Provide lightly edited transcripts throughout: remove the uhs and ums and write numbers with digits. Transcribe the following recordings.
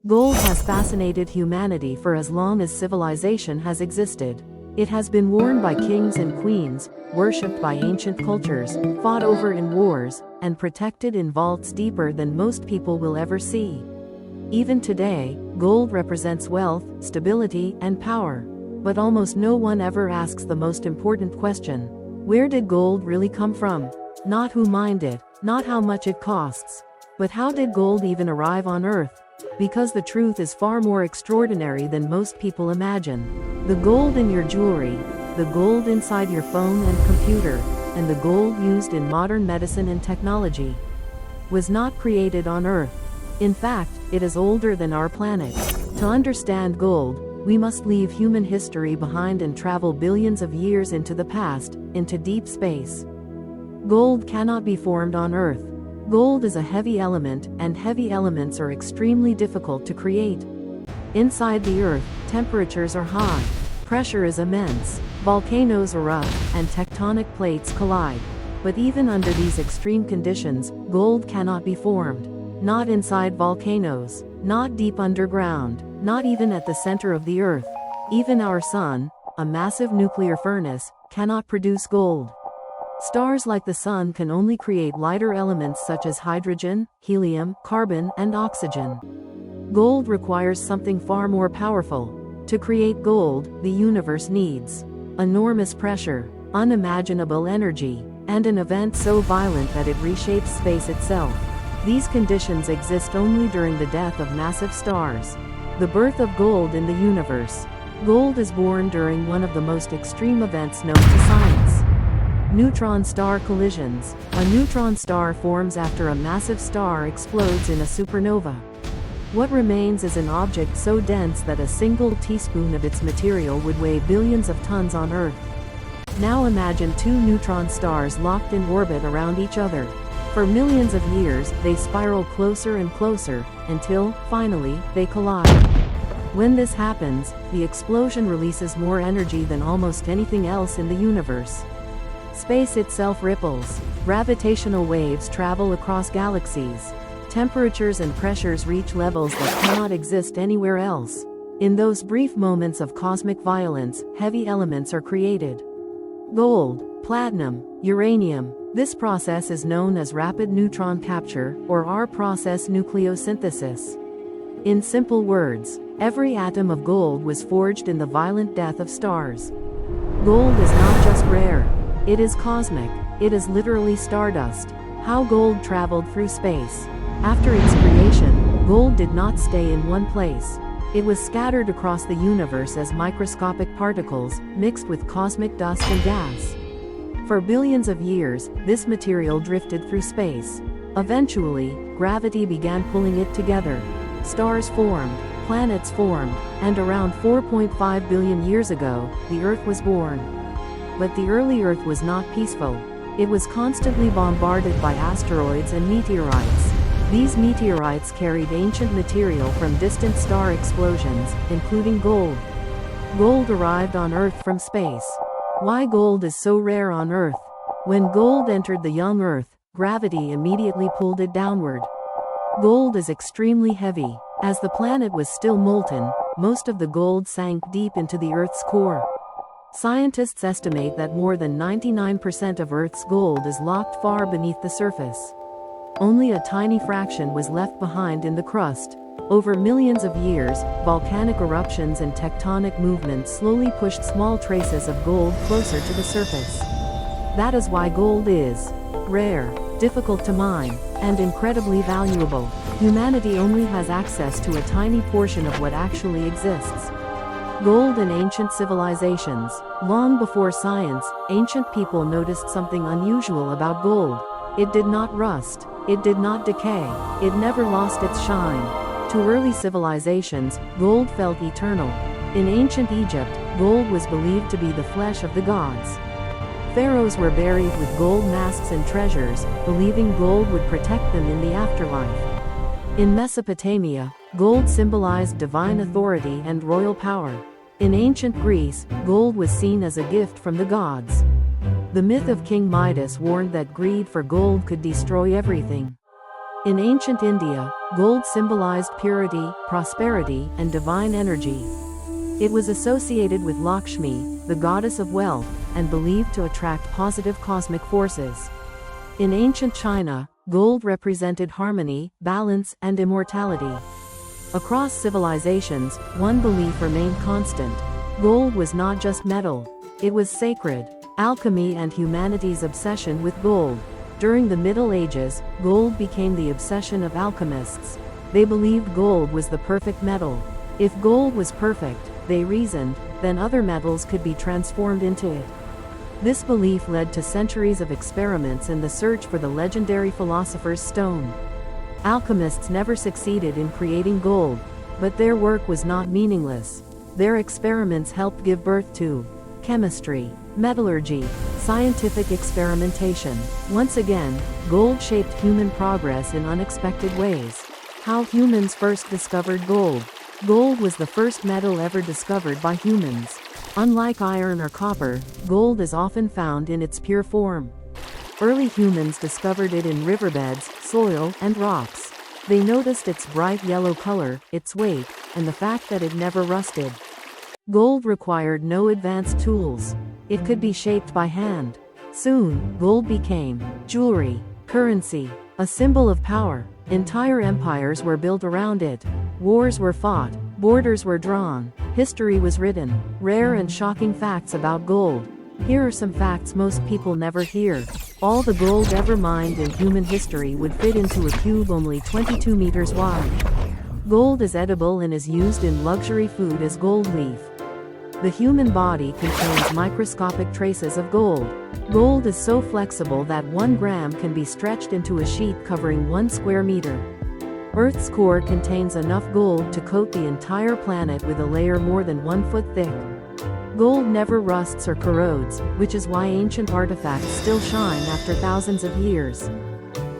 Gold has fascinated humanity for as long as civilization has existed. It has been worn by kings and queens, worshipped by ancient cultures, fought over in wars, and protected in vaults deeper than most people will ever see. Even today, gold represents wealth, stability, and power. But almost no one ever asks the most important question. Where did gold really come from? Not who mined it, not how much it costs, but how did gold even arrive on Earth? Because the truth is far more extraordinary than most people imagine. The gold in your jewelry, the gold inside your phone and computer, and the gold used in modern medicine and technology was not created on Earth. In fact, it is older than our planet. To understand gold, we must leave human history behind and travel billions of years into the past, into deep space. Gold cannot be formed on Earth. Gold is a heavy element, and heavy elements are extremely difficult to create. Inside the Earth, temperatures are high, pressure is immense, volcanoes erupt, and tectonic plates collide. But even under these extreme conditions, gold cannot be formed. Not inside volcanoes, not deep underground, not even at the center of the Earth. Even our Sun, a massive nuclear furnace, cannot produce gold. Stars like the Sun can only create lighter elements such as hydrogen, helium, carbon, and oxygen. Gold requires something far more powerful. To create gold, the universe needs enormous pressure, unimaginable energy, and an event so violent that it reshapes space itself. These conditions exist only during the death of massive stars. The birth of gold in the universe. Gold is born during one of the most extreme events known to science. Neutron star collisions. A neutron star forms after a massive star explodes in a supernova. What remains is an object so dense that a single teaspoon of its material would weigh billions of tons on Earth. Now imagine two neutron stars locked in orbit around each other. For millions of years, they spiral closer and closer, until, finally, they collide. When this happens, the explosion releases more energy than almost anything else in the universe. Space itself ripples. Gravitational waves travel across galaxies. Temperatures and pressures reach levels that cannot exist anywhere else. In those brief moments of cosmic violence, heavy elements are created. Gold, platinum, uranium. This process is known as rapid neutron capture, or our process nucleosynthesis. In simple words, every atom of gold was forged in the violent death of stars. Gold is not just rare. It is cosmic. It is literally stardust. How gold traveled through space. After its creation, gold did not stay in one place. It was scattered across the universe as microscopic particles, mixed with cosmic dust and gas. For billions of years, this material drifted through space. Eventually, gravity began pulling it together. Stars formed, planets formed, and around 4.5 billion years ago, the Earth was born. But the early Earth was not peaceful. It was constantly bombarded by asteroids and meteorites. These meteorites carried ancient material from distant star explosions, including gold. Gold arrived on Earth from space. Why gold is so rare on Earth? When gold entered the young Earth, gravity immediately pulled it downward. Gold is extremely heavy. As the planet was still molten, most of the gold sank deep into the Earth's core. Scientists estimate that more than 99% of Earth's gold is locked far beneath the surface. Only a tiny fraction was left behind in the crust. Over millions of years, volcanic eruptions and tectonic movements slowly pushed small traces of gold closer to the surface. That is why gold is rare, difficult to mine, and incredibly valuable. Humanity only has access to a tiny portion of what actually exists. Gold in ancient civilizations. Long before science, ancient people noticed something unusual about gold. It did not rust. It did not decay. It never lost its shine. To early civilizations, gold felt eternal. In ancient Egypt, gold was believed to be the flesh of the gods. Pharaohs were buried with gold masks and treasures, believing gold would protect them in the afterlife. In Mesopotamia, gold symbolized divine authority and royal power. In ancient Greece, gold was seen as a gift from the gods. The myth of King Midas warned that greed for gold could destroy everything. In ancient India, gold symbolized purity, prosperity, and divine energy. It was associated with Lakshmi, the goddess of wealth, and believed to attract positive cosmic forces. In ancient China, gold represented harmony, balance, and immortality. Across civilizations, one belief remained constant. Gold was not just metal, it was sacred. Alchemy and humanity's obsession with gold. During the Middle Ages, gold became the obsession of alchemists. They believed gold was the perfect metal. If gold was perfect, they reasoned, then other metals could be transformed into it. This belief led to centuries of experiments in the search for the legendary philosopher's stone. Alchemists never succeeded in creating gold, but their work was not meaningless. Their experiments helped give birth to chemistry, metallurgy, scientific experimentation. Once again, gold shaped human progress in unexpected ways. How humans first discovered gold. Gold was the first metal ever discovered by humans. Unlike iron or copper, gold is often found in its pure form. Early humans discovered it in riverbeds, soil, and rocks. They noticed its bright yellow color, its weight, and the fact that it never rusted. Gold required no advanced tools. It could be shaped by hand. Soon, gold became jewelry, currency, a symbol of power. Entire empires were built around it. Wars were fought, borders were drawn, history was written. Rare and shocking facts about gold. Here are some facts most people never hear. All the gold ever mined in human history would fit into a cube only 22 meters wide. Gold is edible and is used in luxury food as gold leaf. The human body contains microscopic traces of gold. Gold is so flexible that 1 gram can be stretched into a sheet covering 1 square meter. Earth's core contains enough gold to coat the entire planet with a layer more than 1 foot thick. Gold never rusts or corrodes, which is why ancient artifacts still shine after thousands of years.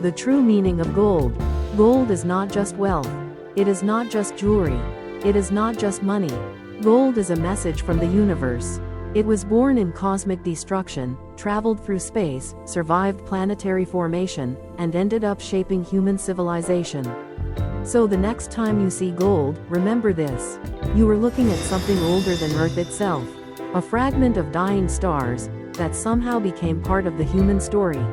The true meaning of gold. Gold is not just wealth. It is not just jewelry. It is not just money. Gold is a message from the universe. It was born in cosmic destruction, traveled through space, survived planetary formation, and ended up shaping human civilization. So the next time you see gold, remember this. You are looking at something older than Earth itself. A fragment of dying stars that somehow became part of the human story.